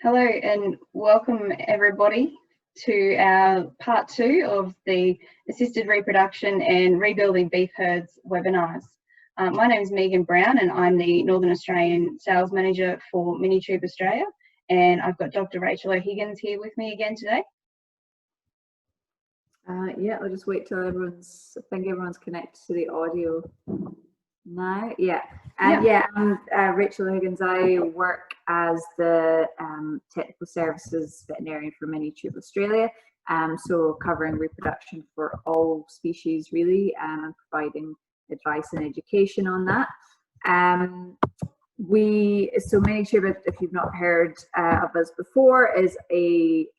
Hello and welcome everybody to our part 2 of the Assisted Reproduction and Rebuilding Beef Herds webinars. My name is Megan Brown and I'm the Northern Australian Sales Manager for Minitube Australia, and I've got Dr. Rachel O'Higgins here with me again today. Yeah, I'll just wait till everyone's, I think everyone's connected to the audio now. Yeah. I'm Rachel O'Higgins. I work as the Technical Services Veterinarian for Minitube Australia, so covering reproduction for all species really, and providing advice and education on that. So Minitube, if you've not heard of us before, is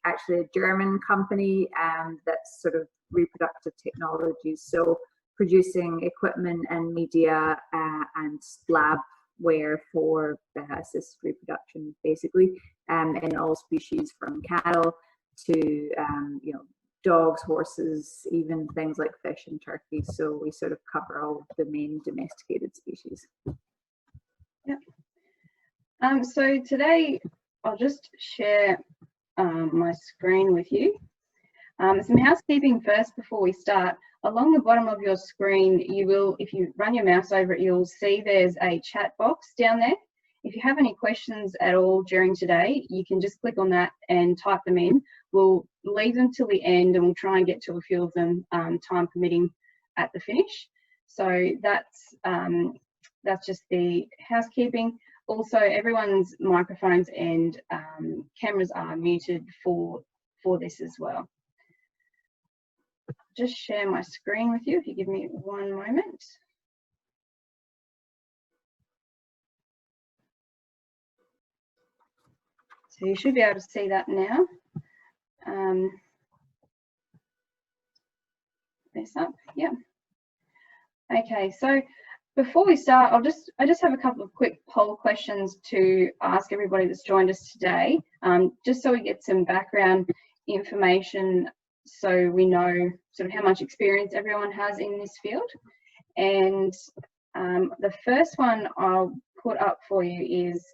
actually a German company that's sort of reproductive technologies, so producing equipment and media and labware for assisted reproduction, basically, in all species from cattle to dogs, horses, even things like fish and turkeys. So we sort of cover all of the main domesticated species. Yep. So today I'll just share my screen with you. Some housekeeping first before we start. Along the bottom of your screen, you will, if you run your mouse over it, you'll see there's a chat box down there. If you have any questions at all during today, you can just click on that and type them in. We'll leave them till the end and we'll try and get to a few of them, time permitting, at the finish. So that's just the housekeeping. Also, everyone's microphones and cameras are muted for this as well. Just share my screen with you if you give me one moment. So you should be able to see that now. This up, yeah. Okay, so before we start, I just have a couple of quick poll questions to ask everybody that's joined us today, just so we get some background information, so we know sort of how much experience everyone has in this field. And the first one I'll put up for you is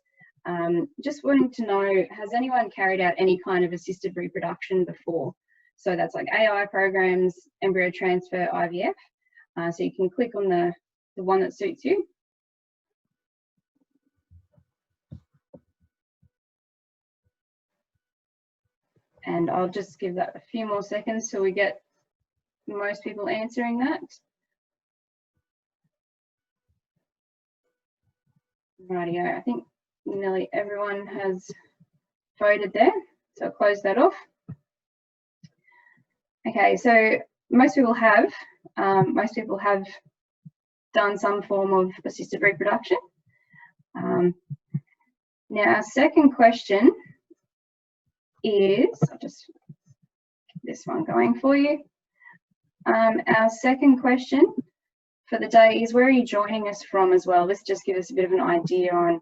just wanting to know, has anyone carried out any kind of assisted reproduction before? So that's like AI programs, embryo transfer, IVF. So you can click on the one that suits you. And I'll just give that a few more seconds till we get most people answering that. Rightio, I think nearly everyone has voted there, so I'll close that off. Okay, so most people have done some form of assisted reproduction. Now our second question is, I'll just get this one going for you. Our second question for the day is, where are you joining us from as well? This just gives us a bit of an idea on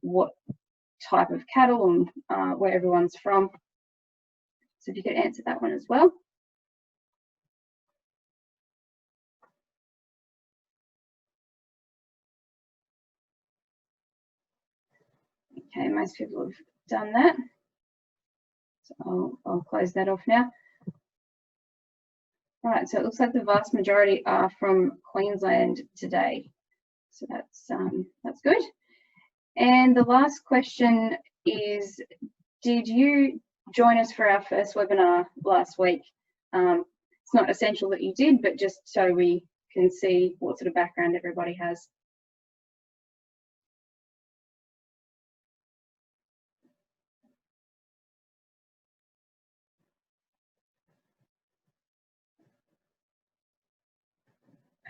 what type of cattle and where everyone's from. So if you could answer that one as well. Okay, most people have done that. So I'll close that off now. Right, so it looks like the vast majority are from Queensland today. So that's good. And the last question is, did you join us for our first webinar last week? It's not essential that you did, but just so we can see what sort of background everybody has.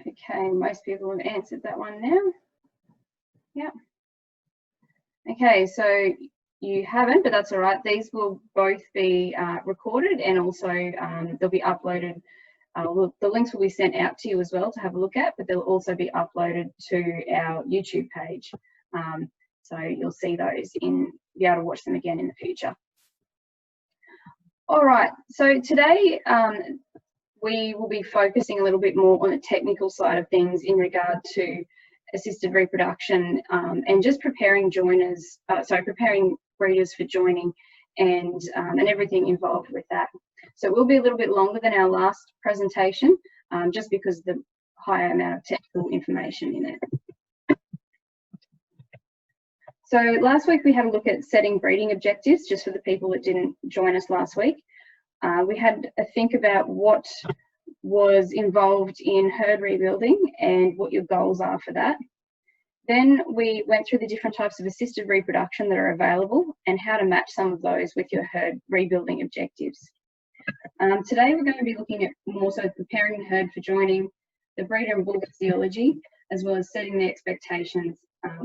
Okay, most people have answered that one now. Yeah. Okay, so you haven't, but that's all right. These will both be recorded, and also they'll be uploaded. The links will be sent out to you as well to have a look at, but they'll also be uploaded to our YouTube page. So you'll see those be able to watch them again in the future. All right, so today we will be focusing a little bit more on the technical side of things in regard to assisted reproduction and just preparing preparing breeders for joining, and everything involved with that. So it will be a little bit longer than our last presentation, just because of the higher amount of technical information in it. So last week we had a look at setting breeding objectives, just for the people that didn't join us last week. We had a think about what was involved in herd rebuilding and what your goals are for that. Then we went through the different types of assisted reproduction that are available and how to match some of those with your herd rebuilding objectives. Today we're going to be looking at more so preparing the herd for joining, the breeder and bull physiology, as well as setting the expectations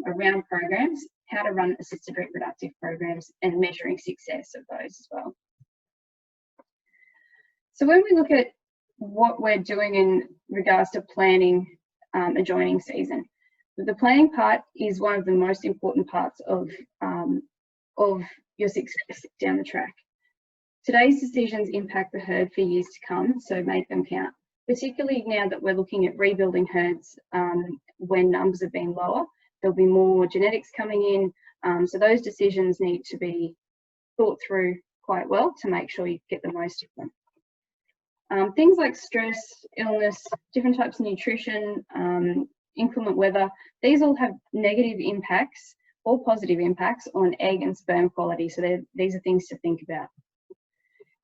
around programs, how to run assisted reproductive programs, and measuring success of those as well. So when we look at what we're doing in regards to planning a joining season, the planning part is one of the most important parts of your success down the track. Today's decisions impact the herd for years to come, so make them count, particularly now that we're looking at rebuilding herds when numbers have been lower. There'll be more genetics coming in, so those decisions need to be thought through quite well to make sure you get the most of them. Things like stress, illness, different types of nutrition, inclement weather, these all have negative impacts or positive impacts on egg and sperm quality, so these are things to think about.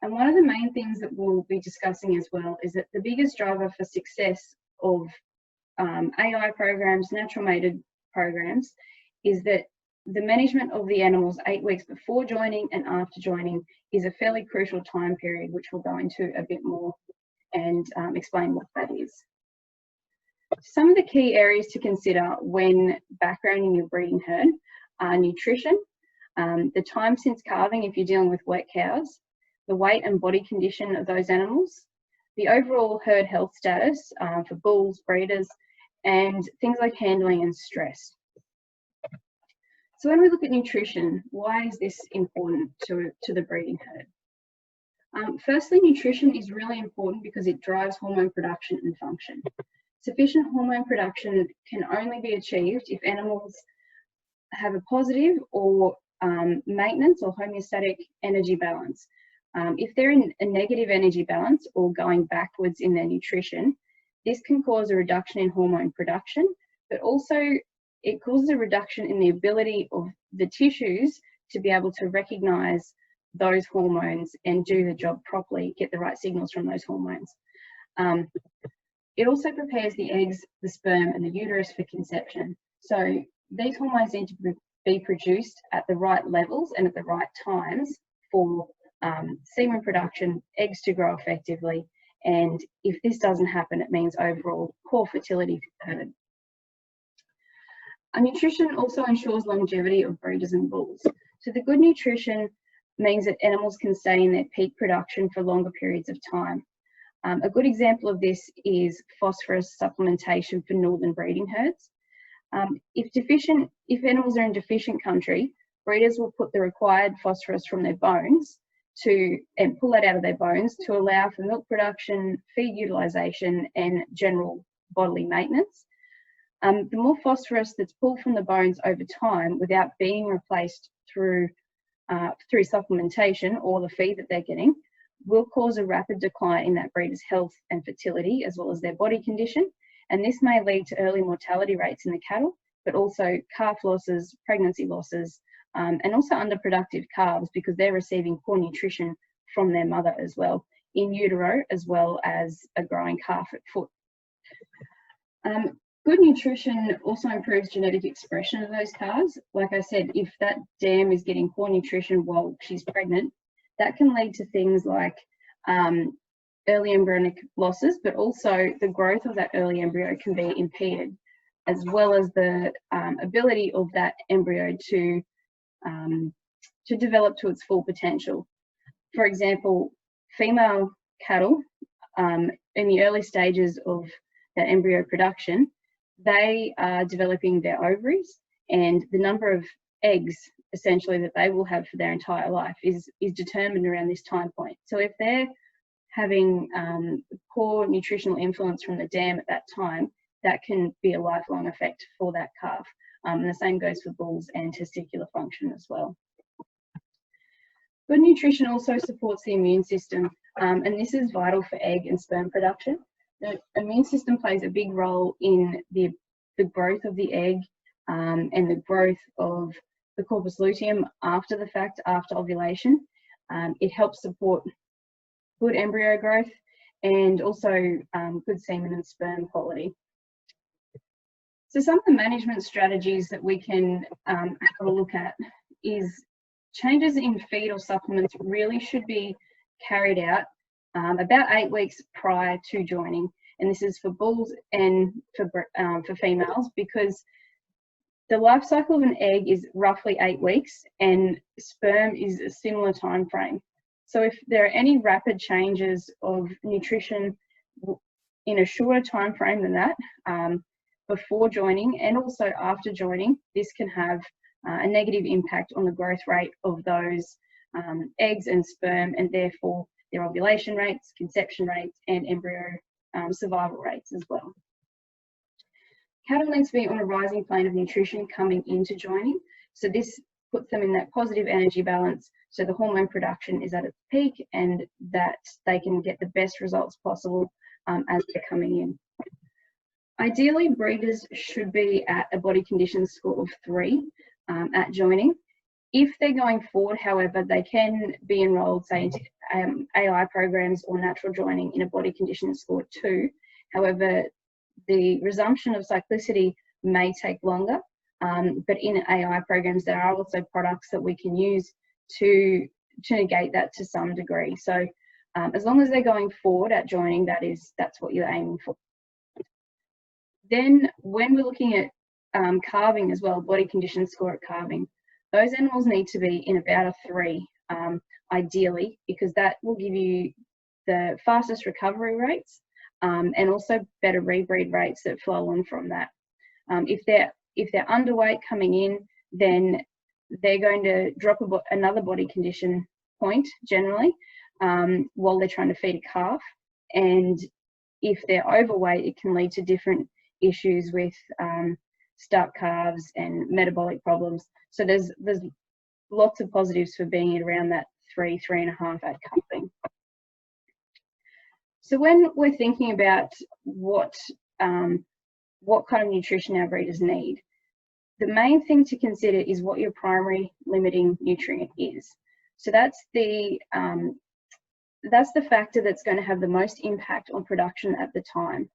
And one of the main things that we'll be discussing as well is that the biggest driver for success of AI programs, natural mated programs, is that the management of the animals 8 weeks before joining and after joining is a fairly crucial time period, which we'll go into a bit more and explain what that is. Some of the key areas to consider when backgrounding your breeding herd are nutrition, the time since calving if you're dealing with wet cows, the weight and body condition of those animals, the overall herd health status for bulls, breeders, and things like handling and stress. So when we look at nutrition, why is this important to the breeding herd? Firstly, nutrition is really important because it drives hormone production and function. Sufficient hormone production can only be achieved if animals have a positive or maintenance or homeostatic energy balance. If they're in a negative energy balance or going backwards in their nutrition, this can cause a reduction in hormone production, but also it causes a reduction in the ability of the tissues to be able to recognize those hormones and do the job properly, get the right signals from those hormones. It also prepares the eggs, the sperm, and the uterus for conception. So these hormones need to be produced at the right levels and at the right times for semen production, eggs to grow effectively, and if this doesn't happen, it means overall poor fertility for the herd. Nutrition also ensures longevity of breeders and bulls. So the good nutrition means that animals can stay in their peak production for longer periods of time. A good example of this is phosphorus supplementation for northern breeding herds. If animals are in deficient country, breeders will put the required phosphorus from their bones and pull that out of their bones to allow for milk production, feed utilisation, and general bodily maintenance. The more phosphorus that's pulled from the bones over time without being replaced through supplementation or the feed that they're getting will cause a rapid decline in that breeder's health and fertility as well as their body condition, and this may lead to early mortality rates in the cattle, but also calf losses, pregnancy losses, and also underproductive calves because they're receiving poor nutrition from their mother as well, in utero as well as a growing calf at foot. Good nutrition also improves genetic expression of those calves. Like I said, if that dam is getting poor nutrition while she's pregnant, that can lead to things like early embryonic losses, but also the growth of that early embryo can be impeded, as well as the ability of that embryo to develop to its full potential. For example, female cattle in the early stages of that embryo production, they are developing their ovaries, and the number of eggs essentially that they will have for their entire life is determined around this time point. So if they're having poor nutritional influence from the dam at that time, that can be a lifelong effect for that calf. And the same goes for bulls and testicular function as well. Good nutrition also supports the immune system, and this is vital for egg and sperm production. The immune system plays a big role in the growth of the egg and the growth of the corpus luteum after the fact, after ovulation. It helps support good embryo growth and also good semen and sperm quality. So some of the management strategies that we can have a look at is changes in feed or supplements really should be carried out about 8 weeks prior to joining. And this is for bulls and for females, because the life cycle of an egg is roughly 8 weeks and sperm is a similar time frame. So if there are any rapid changes of nutrition in a shorter time frame than that, before joining and also after joining, this can have a negative impact on the growth rate of those eggs and sperm, and therefore their ovulation rates, conception rates, and embryo survival rates as well. Cattle need to be on a rising plane of nutrition coming into joining. So this puts them in that positive energy balance, so the hormone production is at its peak and that they can get the best results possible as they're coming in. Ideally, breeders should be at a body condition score of 3 at joining. If they're going forward, however, they can be enrolled, say, into AI programs or natural joining in a body condition score 2. However, the resumption of cyclicity may take longer, but in AI programs, there are also products that we can use to negate that to some degree. So as long as they're going forward at joining, that's what you're aiming for. Then when we're looking at calving as well, body condition score at calving, those animals need to be in about a 3, ideally, because that will give you the fastest recovery rates and also better rebreed rates that flow on from that. If they're underweight coming in, then they're going to drop another body condition point generally while they're trying to feed a calf. And if they're overweight, it can lead to different issues with stuck calves and metabolic problems. So there's lots of positives for being around that 3, 3.5 at calving. So when we're thinking about what kind of nutrition our breeders need, the main thing to consider is what your primary limiting nutrient is. So that's the factor that's going to have the most impact on production at the time.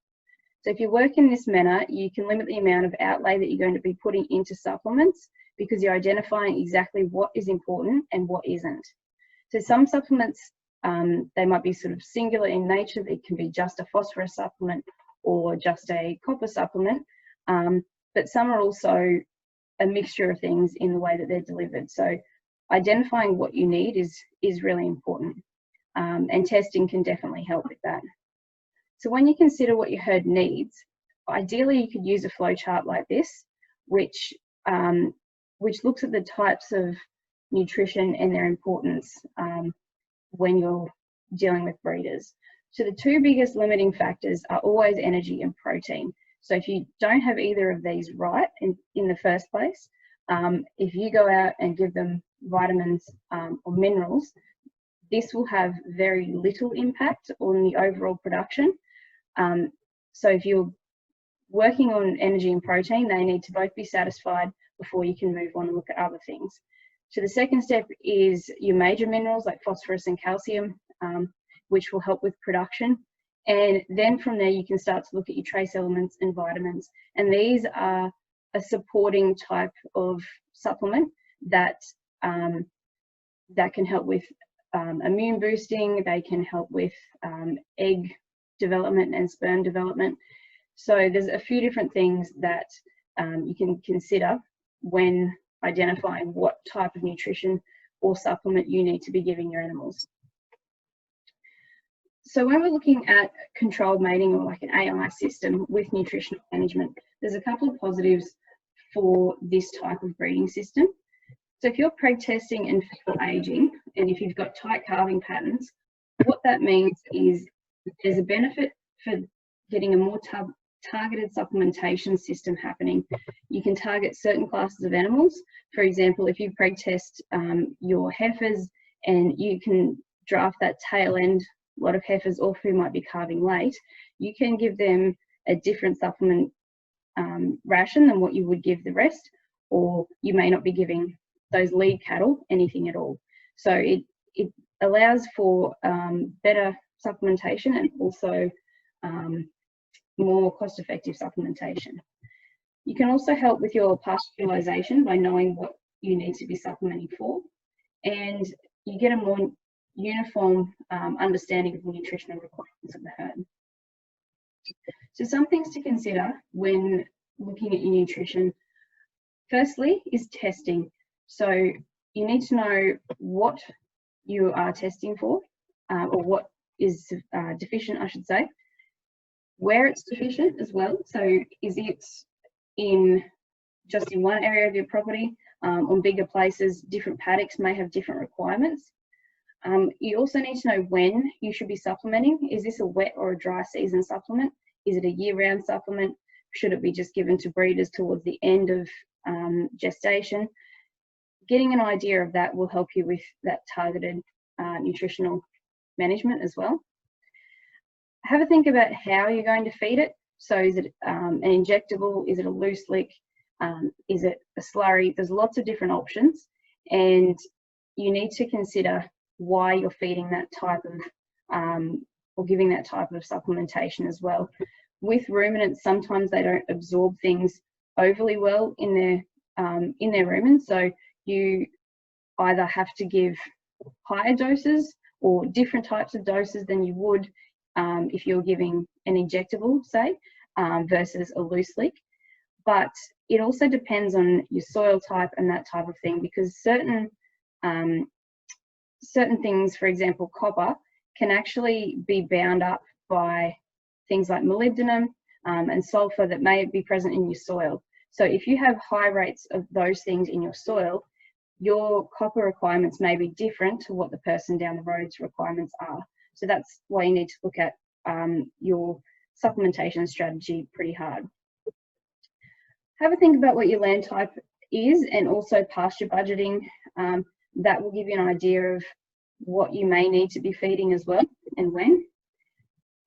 So if you work in this manner, you can limit the amount of outlay that you're going to be putting into supplements because you're identifying exactly what is important and what isn't. So some supplements, they might be sort of singular in nature. They can be just a phosphorus supplement or just a copper supplement, but some are also a mixture of things in the way that they're delivered. So identifying what you need is really important, and testing can definitely help with that. So when you consider what your herd needs, ideally you could use a flow chart like this, which looks at the types of nutrition and their importance when you're dealing with breeders. So the 2 biggest limiting factors are always energy and protein. So if you don't have either of these right in the first place, if you go out and give them vitamins or minerals, this will have very little impact on the overall production. So if you're working on energy and protein, they need to both be satisfied before you can move on and look at other things. So the second step is your major minerals like phosphorus and calcium, which will help with production. And then from there, you can start to look at your trace elements and vitamins. And these are a supporting type of supplement that can help with immune boosting. They can help with egg development and sperm development. So there's a few different things that you can consider when identifying what type of nutrition or supplement you need to be giving your animals. So when we're looking at controlled mating or like an AI system with nutritional management, there's a couple of positives for this type of breeding system. So if you're preg testing and fetal aging, and if you've got tight calving patterns, what that means is there's a benefit for getting a more targeted supplementation system happening. You can target certain classes of animals. For example, if you preg test your heifers and you can draft that tail end. A lot of heifers or who might be calving late, you can give them a different supplement ration than what you would give the rest, or you may not be giving those lead cattle anything at all. So it allows for better supplementation and also more cost-effective supplementation. You can also help with your pasteurization by knowing what you need to be supplementing for, and you get a more uniform understanding of the nutritional requirements of the herd. So some things to consider when looking at your nutrition, firstly, is testing. So you need to know what you are testing for, or what is deficient, I should say, where it's deficient as well. So is it just in one area of your property? On bigger places, different paddocks may have different requirements. You also need to know when you should be supplementing. Is this a wet or a dry season supplement? Is it a year-round supplement? Should it be just given to breeders towards the end of gestation? Getting an idea of that will help you with that targeted nutritional management as well. Have a think about how you're going to feed it. So is it an injectable? Is it a loose lick? Is it a slurry? There's lots of different options, and you need to consider why you're feeding that type of or giving that type of supplementation as well. With ruminants, sometimes they don't absorb things overly well in their rumen, so you either have to give higher doses or different types of doses than you would if you're giving an injectable, say, versus a loose lick. But it also depends on your soil type and that type of thing, because certain things, for example, copper, can actually be bound up by things like molybdenum and sulfur that may be present in your soil. So if you have high rates of those things in your soil, your copper requirements may be different to what the person down the road's requirements are. So that's why you need to look at your supplementation strategy pretty hard. Have a think about what your land type is, and also pasture budgeting. That will give you an idea of what you may need to be feeding as well and when.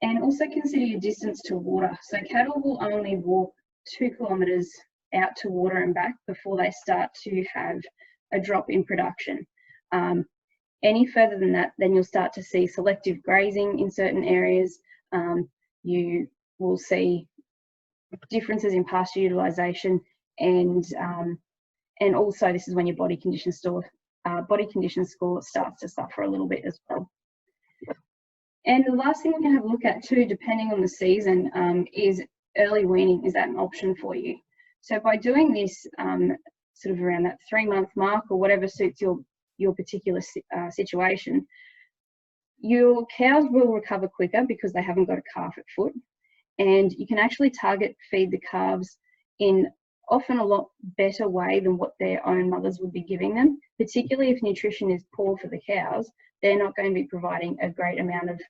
And also consider your distance to water. So cattle will only walk 2 kilometres out to water and back before they start to have a drop in production. Any further than that, then you'll start to see selective grazing in certain areas. You will see differences in pasture utilisation, and also this is when your body condition score starts to suffer a little bit as well. And the last thing we can have a look at too, depending on the season, is early weaning. Is that an option for you? So by doing this sort of around that 3-month mark or whatever suits your particular situation, your cows will recover quicker because they haven't got a calf at foot, and you can actually target feed the calves in often a lot better way than what their own mothers would be giving them, particularly if nutrition is poor for the cows. They're not going to be providing a great amount of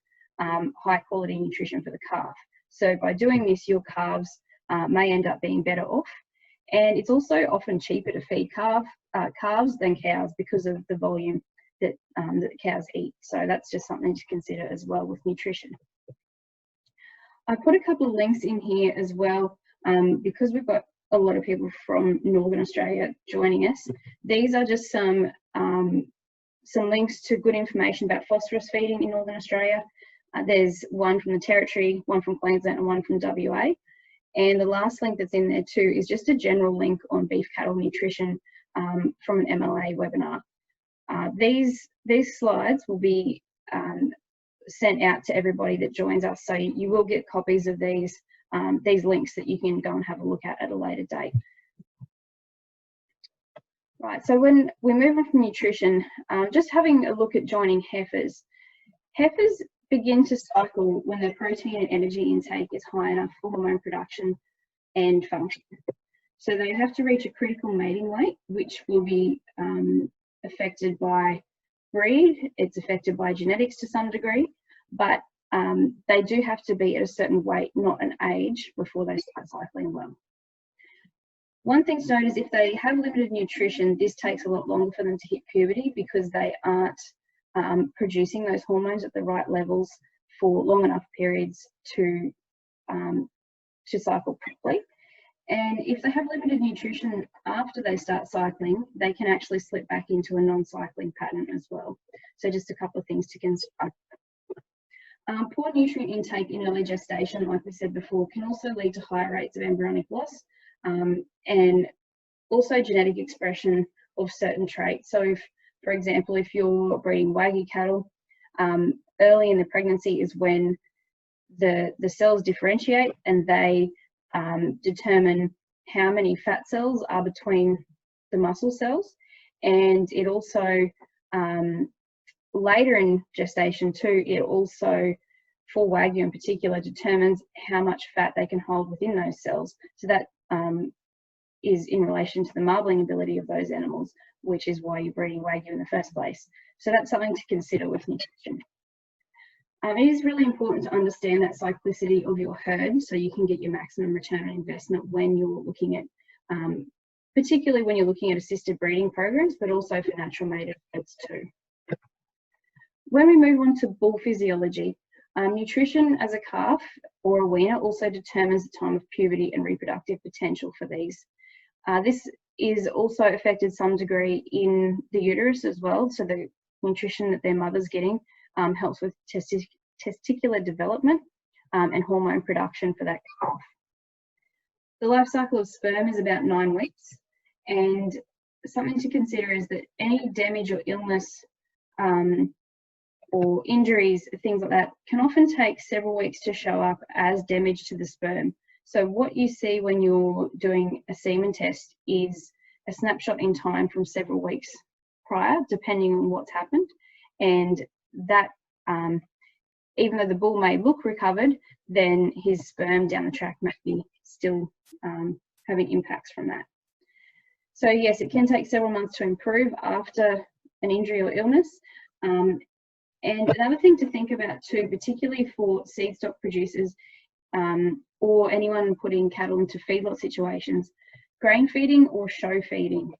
high quality nutrition for the calf. So by doing this, your calves may end up being better off. And it's also often cheaper to feed calves than cows because of the volume that cows eat. So that's just something to consider as well with nutrition. I put a couple of links in here as well, because we've got a lot of people from Northern Australia joining us. These are just some links to good information about phosphorus feeding in Northern Australia. There's one from the Territory, one from Queensland, and one from WA. And the last link that's in there too is just a general link on beef cattle nutrition from an MLA webinar. These slides will be sent out to everybody that joins us, so you will get copies of these links that you can go and have a look at a later date. Right, so when we're moving from nutrition, just having a look at joining heifers. Heifers begin to cycle when their protein and energy intake is high enough for hormone production and function. So they have to reach a critical mating weight, which will be affected by breed. It's affected by genetics to some degree, but they do have to be at a certain weight, not an age, before they start cycling well. One thing to note is if they have limited nutrition, this takes a lot longer for them to hit puberty because they aren't producing those hormones at the right levels for long enough periods to cycle properly. And if they have limited nutrition after they start cycling, they can actually slip back into a non-cycling pattern as well. So just a couple of things to consider. Poor nutrient intake in early gestation, like we said before, can also lead to higher rates of embryonic loss and also genetic expression of certain traits. So if, for example, if you're breeding Wagyu cattle, early in the pregnancy is when the cells differentiate and they determine how many fat cells are between the muscle cells. And it also, later in gestation too, it also, for Wagyu in particular, determines how much fat they can hold within those cells. So that is in relation to the marbling ability of those animals, which is why you're breeding Wagyu in the first place. So that's something to consider with nutrition. It is really important to understand that cyclicity of your herd so you can get your maximum return on investment when you're looking at, particularly when you're looking at assisted breeding programs, but also for natural mated herds too. When we move on to bull physiology, nutrition as a calf or a weaner also determines the time of puberty and reproductive potential for these. This is also affected some degree in the uterus as well, so the nutrition that their mother's getting helps with testicular development and hormone production for that calf. The life cycle of sperm is about 9 weeks, and something to consider is that any damage or illness or injuries, things like that, can often take several weeks to show up as damage to the sperm. So what you see when you're doing a semen test is a snapshot in time from several weeks prior, depending on what's happened. And that, even though the bull may look recovered, then his sperm down the track may be still having impacts from that. So yes, it can take several months to improve after an injury or illness. And another thing to think about too, particularly for seed stock producers or anyone putting cattle into feedlot situations, grain feeding or show feeding.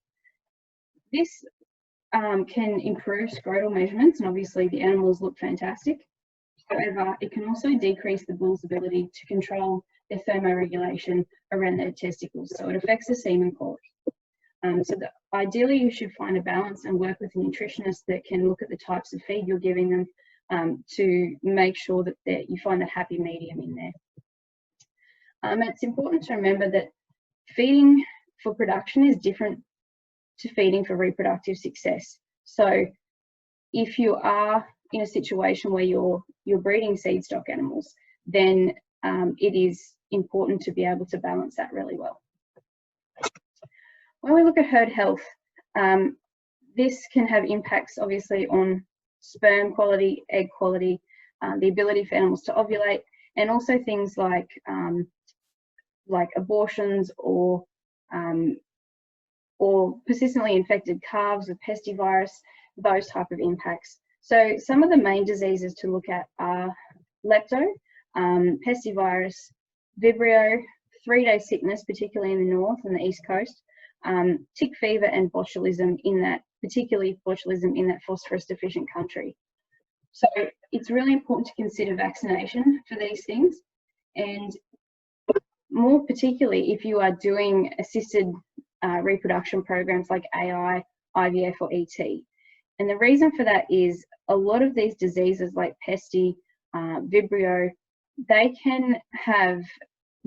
This can improve scrotal measurements, and obviously the animals look fantastic. However, it can also decrease the bull's ability to control their thermoregulation around their testicles, so it affects the semen quality. Ideally, you should find a balance and work with a nutritionist that can look at the types of feed you're giving them to make sure that you find a happy medium in there. It's important to remember that feeding for production is different to feeding for reproductive success. So if you are in a situation where you're breeding seed stock animals, then it is important to be able to balance that really well. When we look at herd health, this can have impacts obviously on sperm quality, egg quality, the ability for animals to ovulate, and also things like abortions or persistently infected calves with pestivirus, those type of impacts. So some of the main diseases to look at are lepto, pestivirus, vibrio, 3-day sickness, particularly in the north and the east coast, tick fever, and botulism in that, particularly botulism in that phosphorus deficient country. So it's really important to consider vaccination for these things, and more particularly if you are doing assisted reproduction programs like AI, IVF or ET. And the reason for that is a lot of these diseases like Pesti, Vibrio, they can have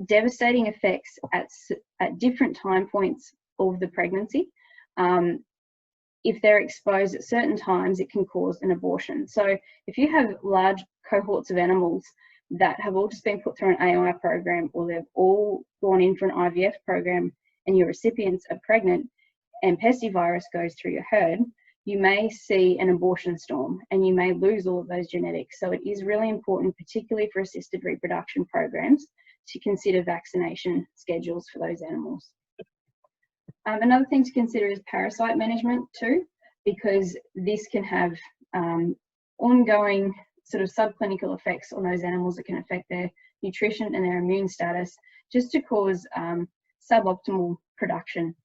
devastating effects at different time points of the pregnancy. If they're exposed at certain times, it can cause an abortion. So if you have large cohorts of animals that have all just been put through an AI program, or they've all gone in for an IVF program, and your recipients are pregnant and pestivirus goes through your herd, you may see an abortion storm and you may lose all of those genetics. So it is really important, particularly for assisted reproduction programs, to consider vaccination schedules for those animals. Another thing to consider is parasite management too, because this can have ongoing sort of subclinical effects on those animals that can affect their nutrition and their immune status, just to cause suboptimal production.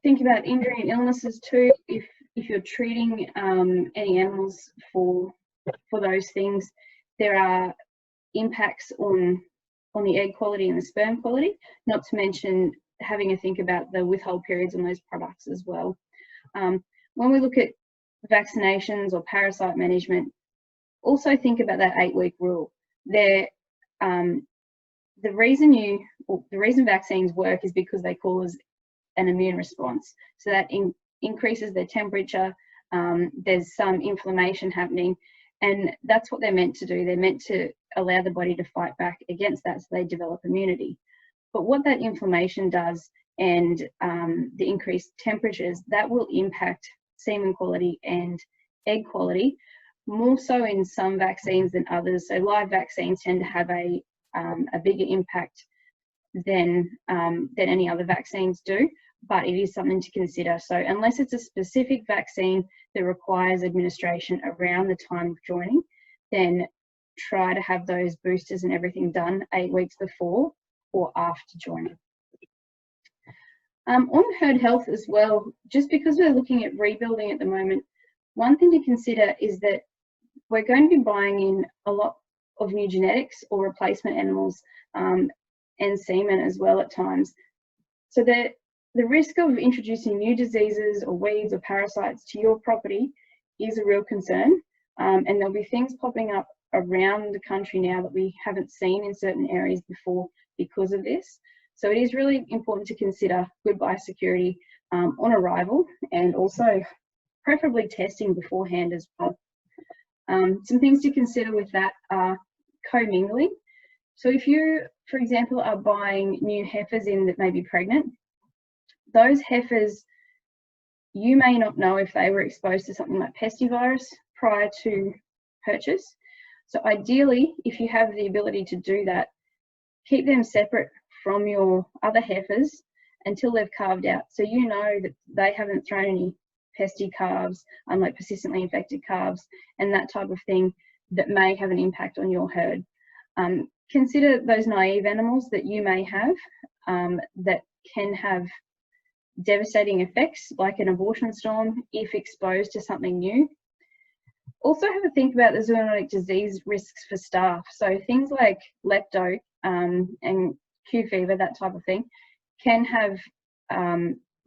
Think about injury and illnesses too. If if you're treating any animals for those things, there are impacts on the egg quality and the sperm quality, not to mention having a think about the withhold periods on those products as well. When we look at vaccinations or parasite management, also think about that 8-week rule. The reason vaccines work is because they cause an immune response. So that increases their temperature, there's some inflammation happening, and that's what they're meant to do. They're meant to allow the body to fight back against that so they develop immunity. But what that inflammation does and the increased temperatures, that will impact semen quality and egg quality, more so in some vaccines than others. So live vaccines tend to have a bigger impact than any other vaccines do, but it is something to consider. So unless it's a specific vaccine that requires administration around the time of joining, then try to have those boosters and everything done 8 weeks before or after joining. On herd health as well, just because we're looking at rebuilding at the moment, one thing to consider is that we're going to be buying in a lot of new genetics or replacement animals and semen as well at times. So the risk of introducing new diseases or weeds or parasites to your property is a real concern, and there'll be things popping up around the country now that we haven't seen in certain areas before because of this. So it is really important to consider good biosecurity on arrival, and also preferably testing beforehand as well. Some things to consider with that are commingling. So if you, for example, are buying new heifers in that may be pregnant, those heifers, you may not know if they were exposed to something like pestivirus prior to purchase. So ideally, if you have the ability to do that, keep them separate from your other heifers until they've calved out. So you know that they haven't thrown any pesty calves, unlike persistently infected calves, and that type of thing that may have an impact on your herd. Consider those naive animals that you may have that can have devastating effects, like an abortion storm, if exposed to something new. Also have a think about the zoonotic disease risks for staff. So things like lepto and Q fever, that type of thing, can have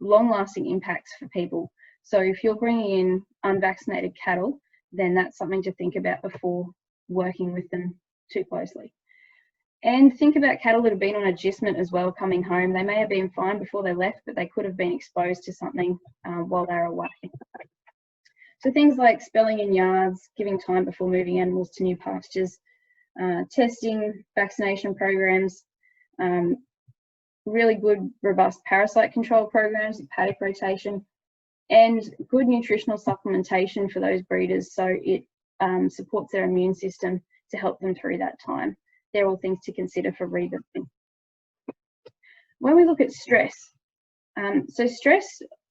long-lasting impacts for people. So if you're bringing in unvaccinated cattle, then that's something to think about before working with them too closely. And think about cattle that have been on agistment as well coming home. They may have been fine before they left, but they could have been exposed to something while they were away. So things like spelling in yards, giving time before moving animals to new pastures, testing, vaccination programs, really good robust parasite control programs, paddock rotation, and good nutritional supplementation for those breeders so it supports their immune system to help them through that time. They're all things to consider for rebuilding. When we look at stress, so stress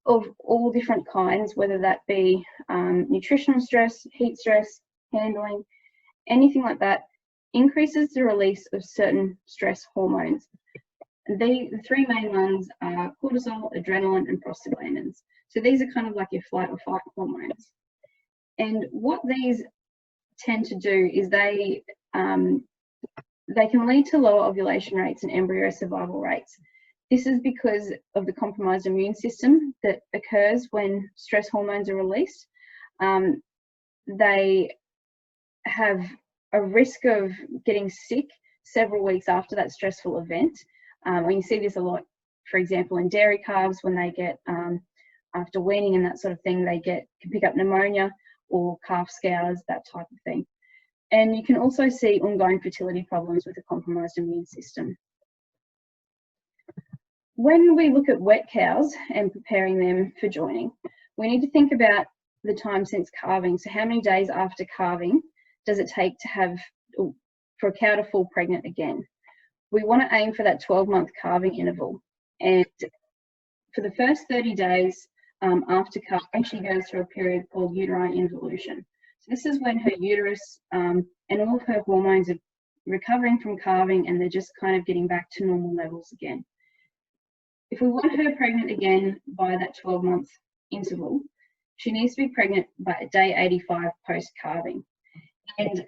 of all different kinds, whether that be nutritional stress, heat stress, handling, anything like that, increases the release of certain stress hormones. The three main ones are cortisol, adrenaline, and prostaglandins. So these are kind of like your flight or fight hormones. And what these tend to do is they can lead to lower ovulation rates and embryo survival rates. This is because of the compromised immune system that occurs when stress hormones are released. They have a risk of getting sick several weeks after that stressful event. You see this a lot, for example, in dairy calves when they get, after weaning and that sort of thing, they can pick up pneumonia or calf scours, that type of thing. And you can also see ongoing fertility problems with a compromised immune system. When we look at wet cows and preparing them for joining, we need to think about the time since calving. So how many days after calving does it take to have, for a cow to fall pregnant again? We want to aim for that 12-month calving interval. And for the first 30 days after calving, she goes through a period called uterine involution. So this is when her uterus and all of her hormones are recovering from calving and they're just kind of getting back to normal levels again. If we want her pregnant again by that 12-month interval, she needs to be pregnant by day 85 post-calving. And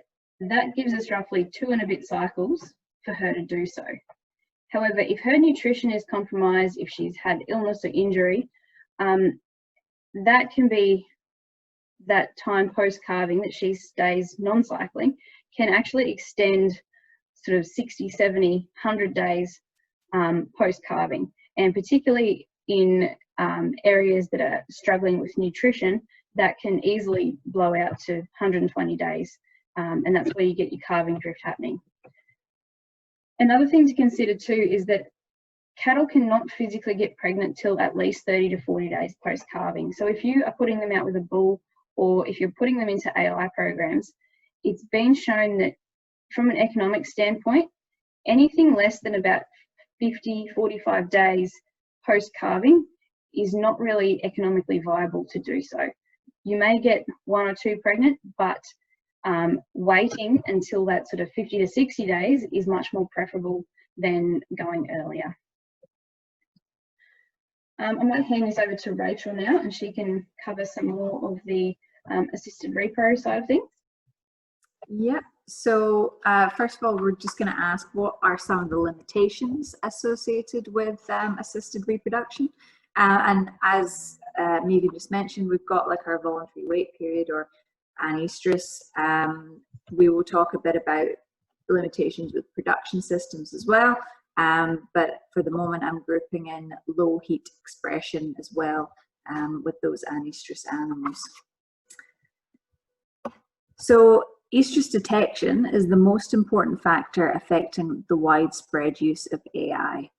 that gives us roughly 2 and a bit cycles for her to do so. However, if her nutrition is compromised, if she's had illness or injury, that can be that time post-calving that she stays non-cycling can actually extend sort of 60, 70, 100 days post-calving. And particularly in areas that are struggling with nutrition, that can easily blow out to 120 days. And that's where you get your calving drift happening. Another thing to consider too is that cattle cannot physically get pregnant till at least 30 to 40 days post-calving. So if you are putting them out with a bull, or if you're putting them into AI programs, it's been shown that from an economic standpoint, anything less than about 50, 45 days post-calving is not really economically viable to do so. You may get 1 or 2 pregnant, but waiting until that sort of 50 to 60 days is much more preferable than going earlier. I might hand this over to Rachel now, and she can cover some more of the assisted repro side of things. Yeah, so first of all, we're just going to ask what are some of the limitations associated with assisted reproduction. And as Megan just mentioned, we've got like our voluntary wait period or an Oestrus. We will talk a bit about limitations with production systems as well. But for the moment, I'm grouping in low heat expression as well with those anestrus animals. So Oestrus detection is the most important factor affecting the widespread use of AI.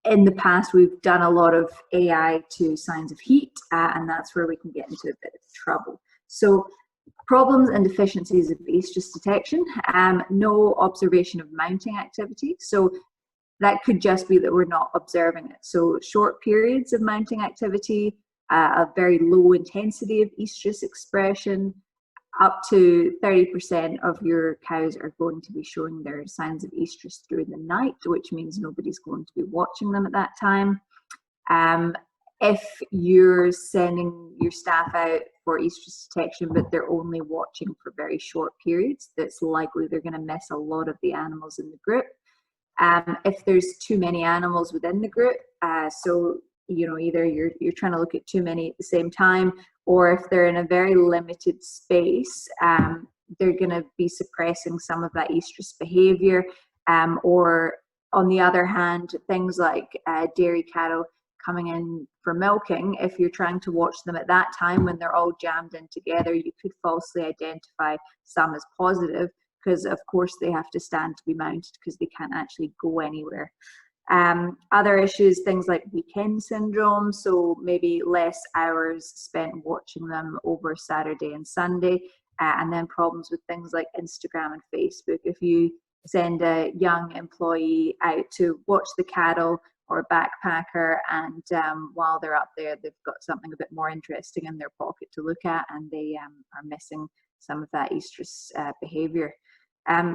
In the past, we've done a lot of AI to signs of heat, and that's where we can get into a bit of trouble. So problems and deficiencies of Oestrus detection, no observation of mounting activity. So that could just be that we're not observing it. So short periods of mounting activity, a very low intensity of Oestrus expression, up to 30% of your cows are going to be showing their signs of Oestrus through the night, which means nobody's going to be watching them at that time. If you're sending your staff out for Oestrus detection, but they're only watching for very short periods, that's likely they're going to miss a lot of the animals in the group. If there's too many animals within the group, so you know, either you're trying to look at too many at the same time, or if they're in a very limited space, they're going to be suppressing some of that Oestrus behavior. Or on the other hand, things like dairy cattle coming in for milking, if you're trying to watch them at that time when they're all jammed in together, you could falsely identify some as positive, because of course they have to stand to be mounted because they can't actually go anywhere. Other issues, things like weekend syndrome, so maybe less hours spent watching them over Saturday and Sunday, and then problems with things like Instagram and Facebook. If you send a young employee out to watch the cattle or a backpacker, and while they're up there, they've got something a bit more interesting in their pocket to look at, and they are missing some of that Oestrus behavior.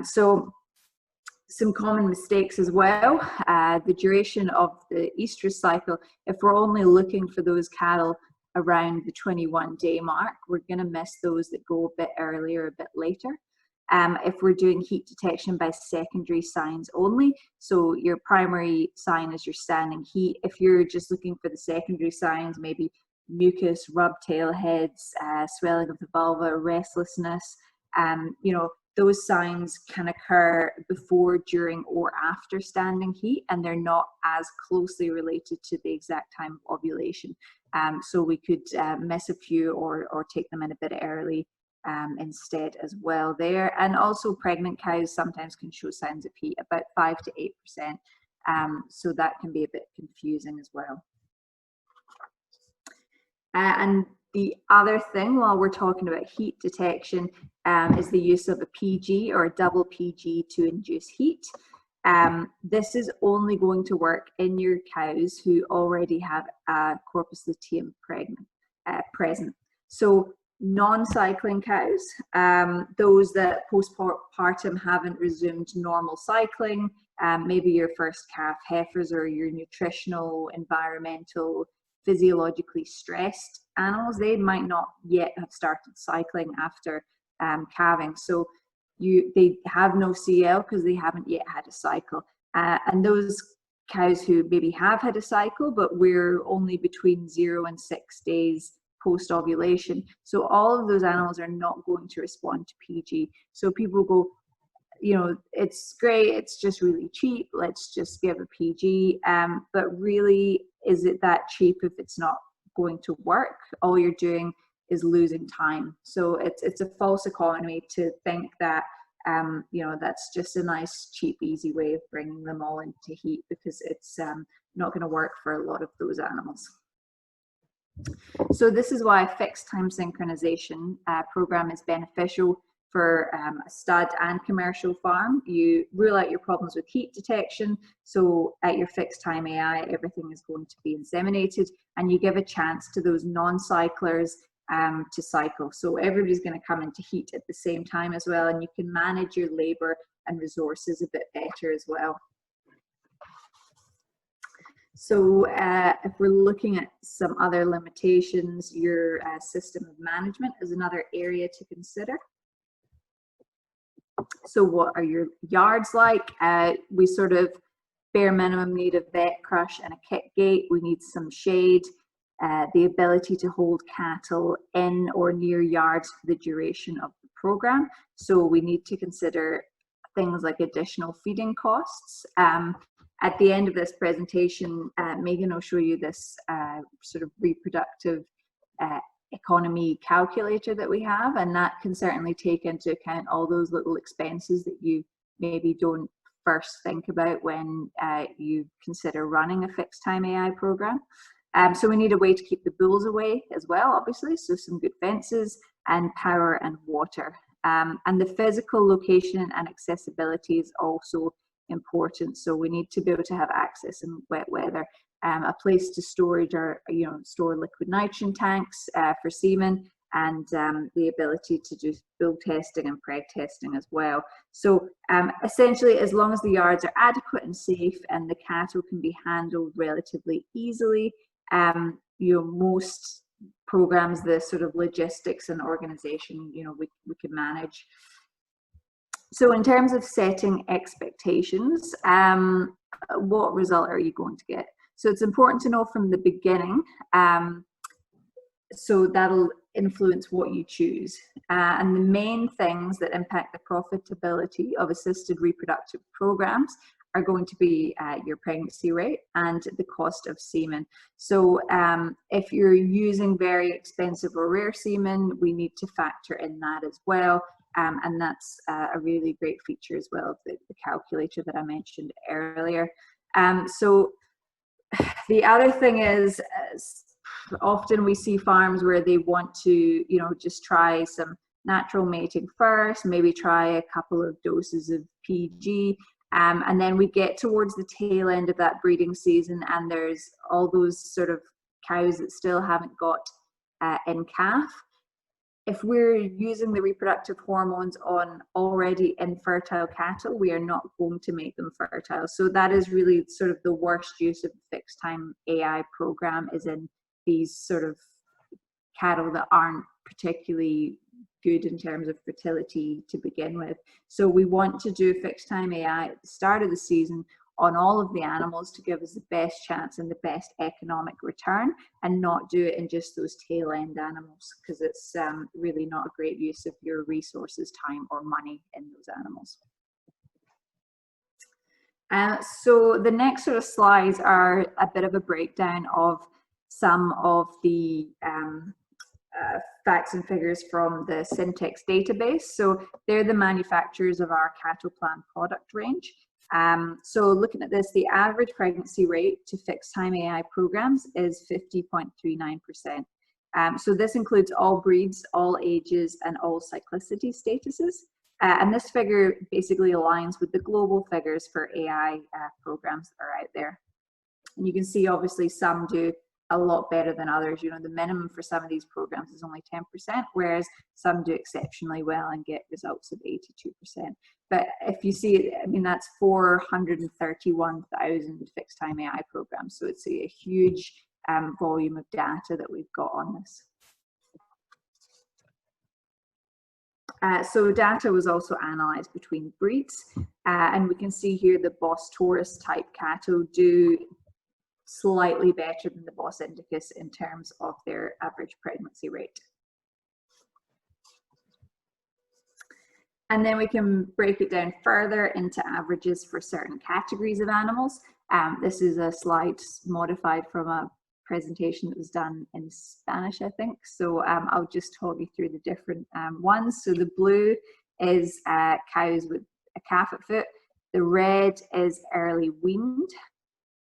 So some common mistakes as well, the duration of the Oestrus cycle. If we're only looking for those cattle around the 21-day mark, we're going to miss those that go a bit earlier, a bit later. If we're doing heat detection by secondary signs only, so your primary sign is your standing heat. If you're just looking for the secondary signs, maybe mucus, rubbed tail heads, swelling of the vulva, restlessness, you know, those signs can occur before, during, or after standing heat, and they're not as closely related to the exact time of ovulation. So we could miss a few or take them in a bit early instead as well there. And also pregnant cows sometimes can show signs of heat, about 5 to 8%. So that can be a bit confusing as well. And the other thing, while we're talking about heat detection, is the use of a PG or a double PG to induce heat. This is only going to work in your cows who already have a corpus luteum present. So non-cycling cows, those that postpartum haven't resumed normal cycling, maybe your first calf heifers or your nutritional, environmental, physiologically stressed animals, they might not yet have started cycling after calving. So they have no CL because they haven't yet had a cycle. And those cows who maybe have had a cycle, but we're only between 0 and 6 days post-ovulation. So all of those animals are not going to respond to PG. So people go, you know, it's great, it's just really cheap, let's just give a PG. But really, is it that cheap if it's not going to work? All you're doing is losing time. So it's a false economy to think that you know, that's just a nice, cheap, easy way of bringing them all into heat, because it's not going to work for a lot of those animals. So this is why a fixed time synchronization program is beneficial for a stud and commercial farm. You rule out your problems with heat detection. So at your fixed time AI, everything is going to be inseminated, and you give a chance to those non-cyclers to cycle. So everybody's going to come into heat at the same time as well, and you can manage your labor and resources a bit better as well. So if we're looking at some other limitations, your system of management is another area to consider. So what are your yards like? We sort of bare minimum need a vet crush and a kick gate. We need some shade, the ability to hold cattle in or near yards for the duration of the program. So we need to consider things like additional feeding costs. At the end of this presentation, Megan will show you this sort of reproductive economy calculator that we have, and that can certainly take into account all those little expenses that you maybe don't first think about when you consider running a fixed time AI program. So we need a way to keep the bulls away as well, obviously, so some good fences and power and water. And the physical location and accessibility is also important. So we need to be able to have access in wet weather, a place to storage or, you know, store liquid nitrogen tanks for semen, and the ability to do bull testing and preg testing as well. So essentially, as long as the yards are adequate and safe and the cattle can be handled relatively easily, you know, most programs, the sort of logistics and organization, you know, we can manage. So in terms of setting expectations, what result are you going to get? So it's important to know from the beginning, so that'll influence what you choose. And the main things that impact the profitability of assisted reproductive programs are going to be your pregnancy rate and the cost of semen. So if you're using very expensive or rare semen, we need to factor in that as well. And that's a really great feature as well of the calculator that I mentioned earlier. So the other thing is, often we see farms where they want to, you know, just try some natural mating first, maybe try a couple of doses of PG, and then we get towards the tail end of that breeding season, and there's all those sort of cows that still haven't got in calf. If we're using the reproductive hormones on already infertile cattle, we are not going to make them fertile. So that is really sort of the worst use of the fixed time AI program, is in these sort of cattle that aren't particularly good in terms of fertility to begin with. So we want to do fixed time AI at the start of the season on all of the animals to give us the best chance and the best economic return, and not do it in just those tail end animals, because it's really not a great use of your resources, time or money in those animals. So the next sort of slides are a bit of a breakdown of some of the facts and figures from the Syntex database. So they're the manufacturers of our CattlePlan product range. So looking at this, the average pregnancy rate to fixed time AI programs is 50.39%. So this includes all breeds, all ages, and all cyclicity statuses. And this figure basically aligns with the global figures for AI programs that are out there. And you can see, obviously, some do a lot better than others. You know, the minimum for some of these programs is only 10%, whereas some do exceptionally well and get results of 82%. But if you see it, I mean, that's 431,000 fixed time AI programs. So it's a huge volume of data that we've got on this. So data was also analysed between breeds, and we can see here the Bos Taurus type cattle do slightly better than the Bos Indicus in terms of their average pregnancy rate. And then we can break it down further into averages for certain categories of animals. This is a slide modified from a presentation that was done in Spanish, I think. So I'll just talk you through the different ones. So the blue is cows with a calf at foot. The red is early weaned.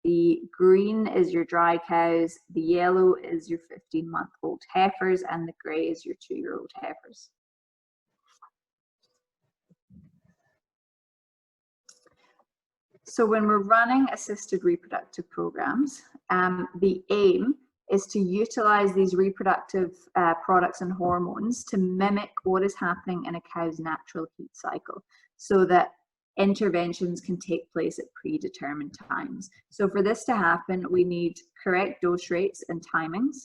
The green is your dry cows. The yellow is your 15-month-old heifers, and the grey is your 2-year-old heifers. So when we're running assisted reproductive programs, the aim is to utilize these reproductive products and hormones to mimic what is happening in a cow's natural heat cycle, so that interventions can take place at predetermined times. So for this to happen, we need correct dose rates and timings.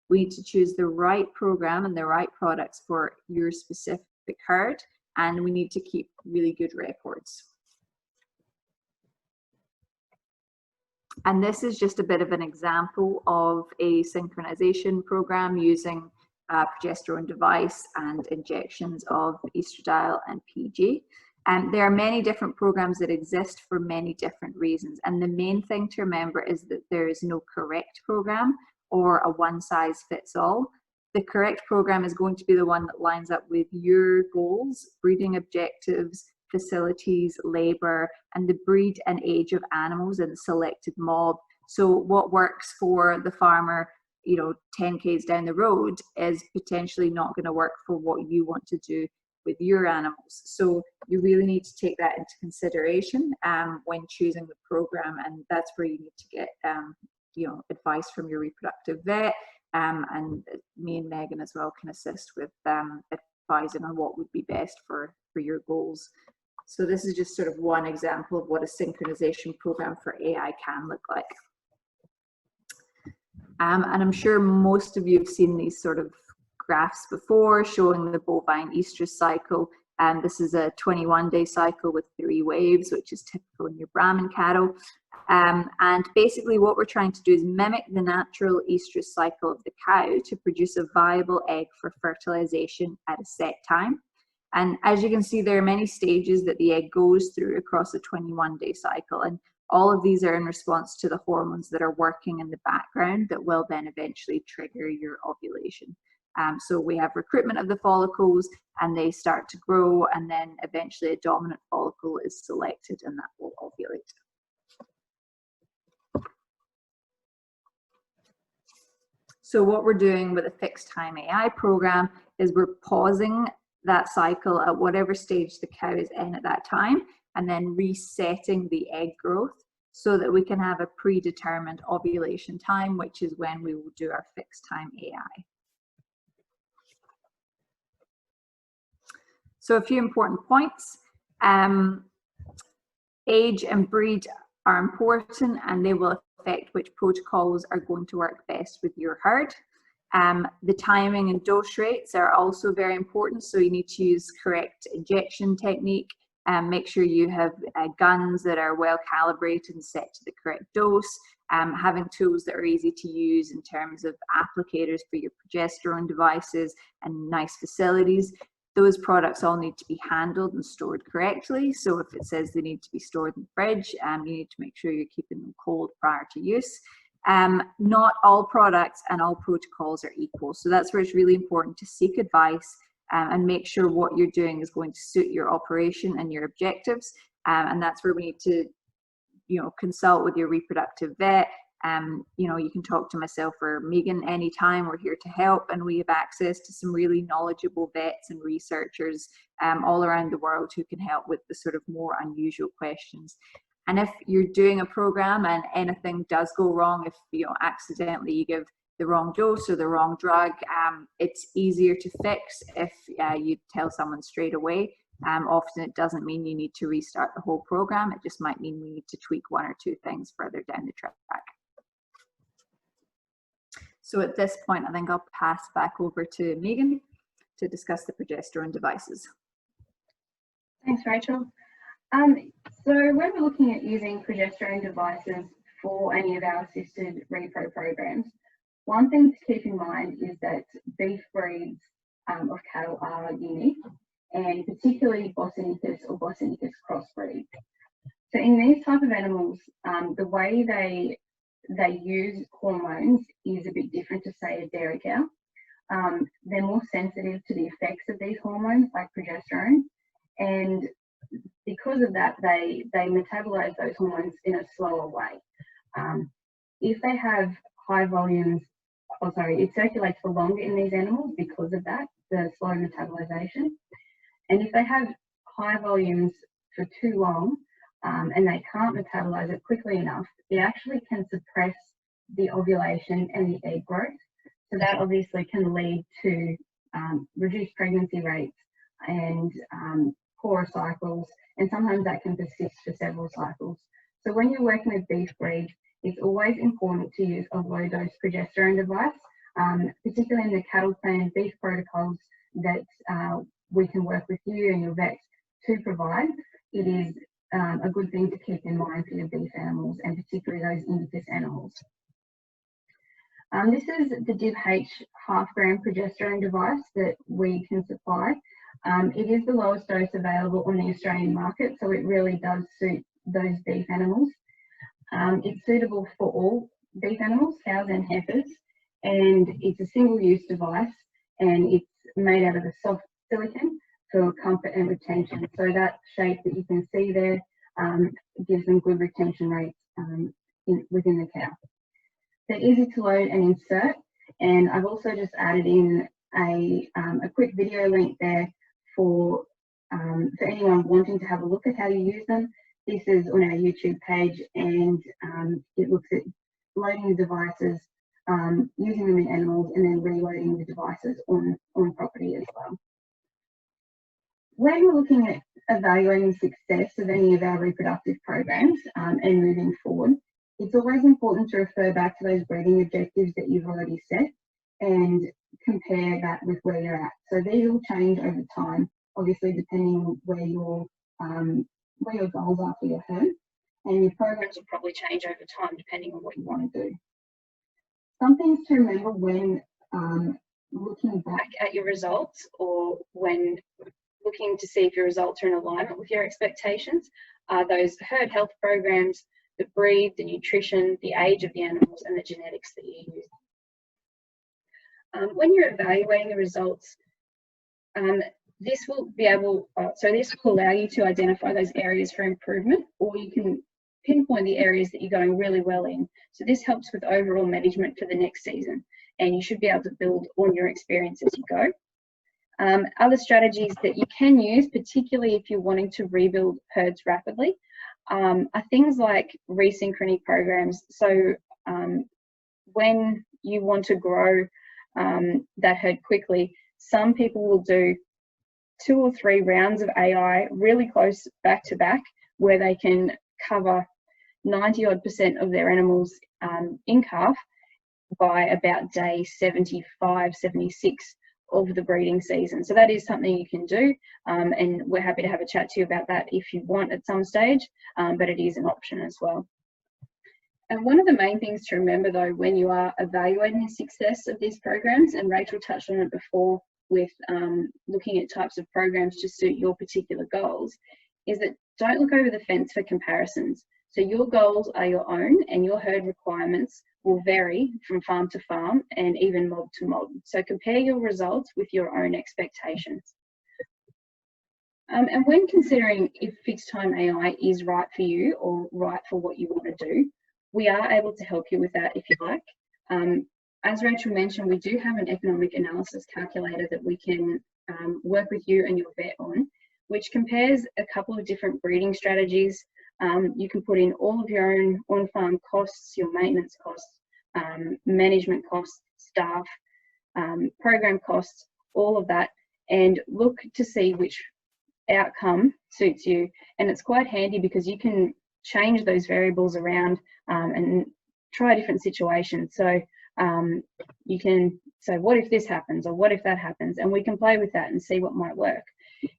We need to choose the right program and the right products for your specific herd, and we need to keep really good records. And this is just a bit of an example of a synchronization program using a progesterone device and injections of estradiol and PG. And there are many different programs that exist for many different reasons. And the main thing to remember is that there is no correct program or a one-size-fits-all. The correct program is going to be the one that lines up with your goals, breeding objectives, facilities, labour, and the breed and age of animals and the selected mob. So what works for the farmer, 10 k's down the road is potentially not going to work for what you want to do with your animals. So you really need to take that into consideration when choosing the program, and that's where you need to get advice from your reproductive vet, and me and Megan as well can assist with advising on what would be best for your goals. So this is just sort of one example of what a synchronization program for AI can look like. And I'm sure most of you have seen these sort of graphs before showing the bovine estrus cycle. And this is a 21-day cycle with 3 waves, which is typical in your Brahman cattle. And basically what we're trying to do is mimic the natural estrus cycle of the cow to produce a viable egg for fertilization at a set time. And as you can see, there are many stages that the egg goes through across a 21-day cycle. And all of these are in response to the hormones that are working in the background that will then eventually trigger your ovulation. So we have recruitment of the follicles and they start to grow, and then eventually a dominant follicle is selected and that will ovulate. So what we're doing with a fixed time AI program is we're pausing that cycle at whatever stage the cow is in at that time, and then resetting the egg growth so that we can have a predetermined ovulation time, which is when we will do our fixed time AI. So a few important points. Age and breed are important, and they will affect which protocols are going to work best with your herd. The timing and dose rates are also very important, so you need to use correct injection technique and make sure you have guns that are well calibrated and set to the correct dose, having tools that are easy to use in terms of applicators for your progesterone devices and nice facilities. Those products all need to be handled and stored correctly. So if it says they need to be stored in the fridge, you need to make sure you're keeping them cold prior to use. Not all products and all protocols are equal. So that's where it's really important to seek advice and make sure what you're doing is going to suit your operation and your objectives. And that's where we need to, consult with your reproductive vet. You can talk to myself or Megan anytime. We're here to help, and we have access to some really knowledgeable vets and researchers all around the world who can help with the sort of more unusual questions. And if you're doing a program and anything does go wrong, if accidentally you give the wrong dose or the wrong drug, it's easier to fix if you tell someone straight away. Often it doesn't mean you need to restart the whole program. It just might mean we need to tweak 1 or 2 things further down the track. So at this point, I think I'll pass back over to Megan to discuss the progesterone devices. Thanks, Rachel. So when we're looking at using progesterone devices for any of our assisted repro programs, one thing to keep in mind is that beef breeds of cattle are unique, and particularly Bosinicus or Bosinicus crossbreeds. So in these type of animals, the way they use hormones is a bit different to, say, a dairy cow. They're more sensitive to the effects of these hormones, like progesterone, and because of that, they metabolize those hormones in a slower way. If they have high volumes, it circulates for longer in these animals because of that, the slow metabolization. And if they have high volumes for too long, and they can't metabolize it quickly enough, it actually can suppress the ovulation and the egg growth. So that obviously can lead to reduced pregnancy rates and poorer cycles, and sometimes that can persist for several cycles. So when you're working with beef breed, it's always important to use a low dose progesterone device, particularly in the CattlePlan beef protocols that we can work with you and your vet to provide. It is a good thing to keep in mind for your beef animals, and particularly those indicus animals. This is the DIB-H half-gram progesterone device that we can supply. It is the lowest dose available on the Australian market, so it really does suit those beef animals. It's suitable for all beef animals, cows and heifers, and it's a single-use device, and it's made out of a soft silicone for comfort and retention. So that shape that you can see there gives them good retention rates within the cow. They're easy to load and insert, and I've also just added in a quick video link there for anyone wanting to have a look at how to use them. This is on our YouTube page, and it looks at loading the devices, using them in animals, and then reloading the devices on property as well. When we're looking at evaluating the success of any of our reproductive programs and moving forward, it's always important to refer back to those breeding objectives that you've already set and compare that with where you're at. So these will change over time, obviously depending on where your goals are for your herd, and your programs will probably change over time depending on what you want to do. Some things to remember when looking back at your results, or when looking to see if your results are in alignment with your expectations, are those herd health programs, the breed, the nutrition, the age of the animals, and the genetics that you use. When you're evaluating the results, this will allow you to identify those areas for improvement, or you can pinpoint the areas that you're going really well in. So this helps with overall management for the next season, and you should be able to build on your experience as you go. Other strategies that you can use, particularly if you're wanting to rebuild herds rapidly, are things like resynchrony programs. So when you want to grow that herd quickly, some people will do 2 or 3 rounds of AI really close back to back, where they can cover 90% of their animals in calf by about day 75, 76 of the breeding season. So that is something you can do, and we're happy to have a chat to you about that if you want at some stage, but it is an option as well. And one of the main things to remember though, when you are evaluating the success of these programs, and Rachel touched on it before with looking at types of programs to suit your particular goals, is that don't look over the fence for comparisons. So your goals are your own, and your herd requirements will vary from farm to farm and even mob to mob. So compare your results with your own expectations. And when considering if fixed time AI is right for you or right for what you want to do, we are able to help you with that if you like. As Rachel mentioned, we do have an economic analysis calculator that we can work with you and your vet on, which compares a couple of different breeding strategies. You can put in all of your own on-farm costs, your maintenance costs, management costs, staff, program costs, all of that, and look to see which outcome suits you. And it's quite handy because you can change those variables around and try different situations. So you can say, what if this happens, or what if that happens, and we can play with that and see what might work.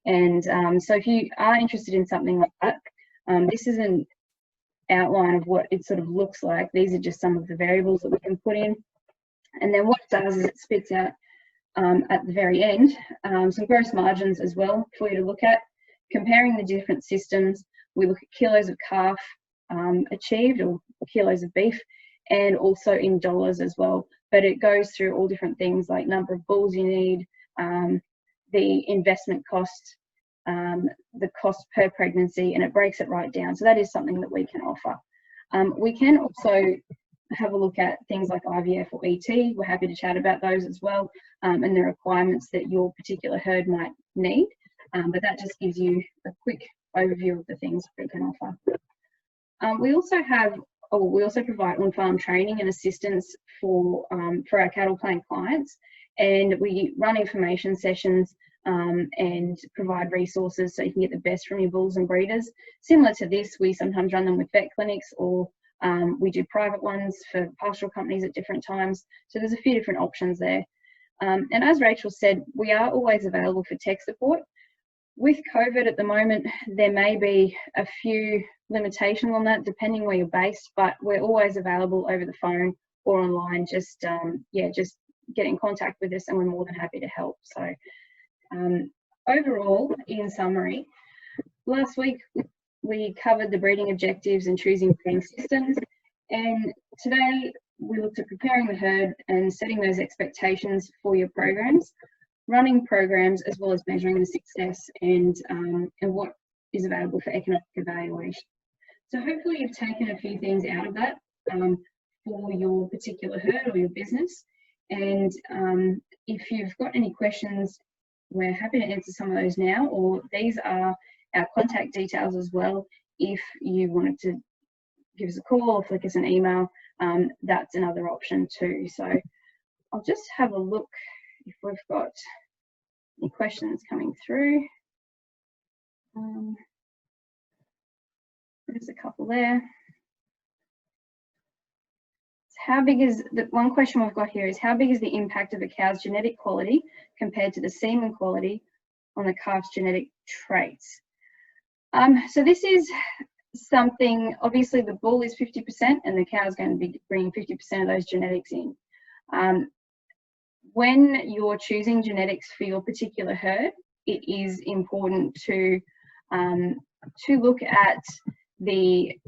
And so if you are interested in something like that, this is an outline of what it sort of looks like. These are just some of the variables that we can put in. And then what it does is it spits out at the very end some gross margins as well for you to look at. Comparing the different systems, we look at kilos of calf achieved, or kilos of beef, and also in dollars as well. But it goes through all different things like number of bulls you need, the investment cost, the cost per pregnancy, and it breaks it right down. So that is something that we can offer. We can also have a look at things like IVF or ET. We're happy to chat about those as well, and the requirements that your particular herd might need. But that just gives you a quick overview of the things we can offer. We also provide on-farm training and assistance for our CattlePlan clients, and we run information sessions and provide resources so you can get the best from your bulls and breeders. Similar to this, we sometimes run them with vet clinics, or we do private ones for pastoral companies at different times. So there's a few different options there. And as Rachel said, we are always available for tech support. With COVID at the moment, there may be a few limitations on that depending where you're based, but we're always available over the phone or online. Just get in contact with us and we're more than happy to help. So overall, in summary, last week we covered the breeding objectives and choosing breeding systems, and today we looked at preparing the herd and setting those expectations for your programs, running programs, as well as measuring the success and what is available for economic evaluation. So hopefully you've taken a few things out of that for your particular herd or your business. And if you've got any questions, we're happy to answer some of those now, or these are our contact details as well. If you wanted to give us a call or flick us an email, that's another option too. So I'll just have a look if we've got any questions coming through. There's a couple there. How big is the one question we've got here is, how big is the impact of a cow's genetic quality compared to the semen quality on the calf's genetic traits? So this is something, obviously the bull is 50% and the cow is going to be bringing 50% of those genetics in. When you're choosing genetics for your particular herd, it is important to look at the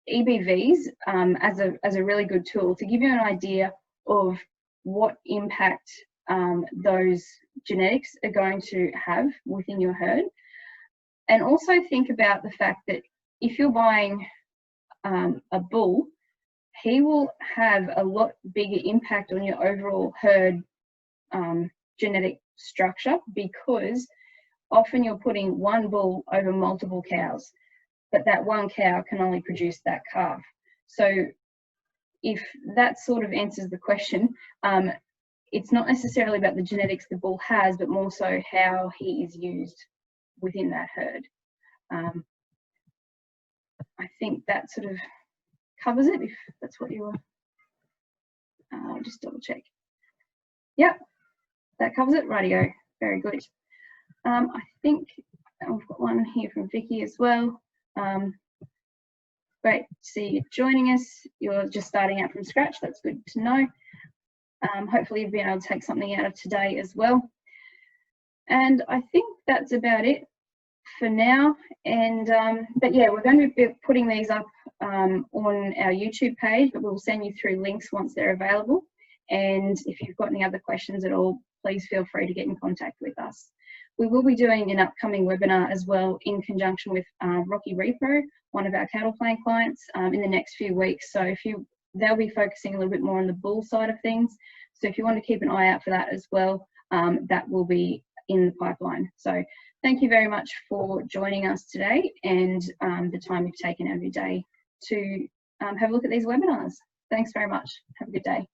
EBVs as a really good tool to give you an idea of what impact those genetics are going to have within your herd. And also think about the fact that if you're buying a bull, he will have a lot bigger impact on your overall herd genetic structure, because often you're putting one bull over multiple cows, but that one cow can only produce that calf. So if that sort of answers the question, it's not necessarily about the genetics the bull has, but more so how he is used within that herd. I think that sort of covers it, if that's what you were. I'll just double check. Yep, that covers it. Rightio, very good. I think we've got one here from Vicky as well. Great to see you joining us. You're just starting out from scratch. That's good to know. Hopefully you've been able to take something out of today as well. And I think that's about it for now. And but yeah, we're going to be putting these up on our YouTube page, but we'll send you through links once they're available. And if you've got any other questions at all, please feel free to get in contact with us. We will be doing an upcoming webinar as well in conjunction with Rocky Repro, one of our CattlePlan clients, in the next few weeks. So they'll be focusing a little bit more on the bull side of things. So if you want to keep an eye out for that as well, that will be in the pipeline. So thank you very much for joining us today and the time you've taken out of your day to have a look at these webinars. Thanks very much. Have a good day.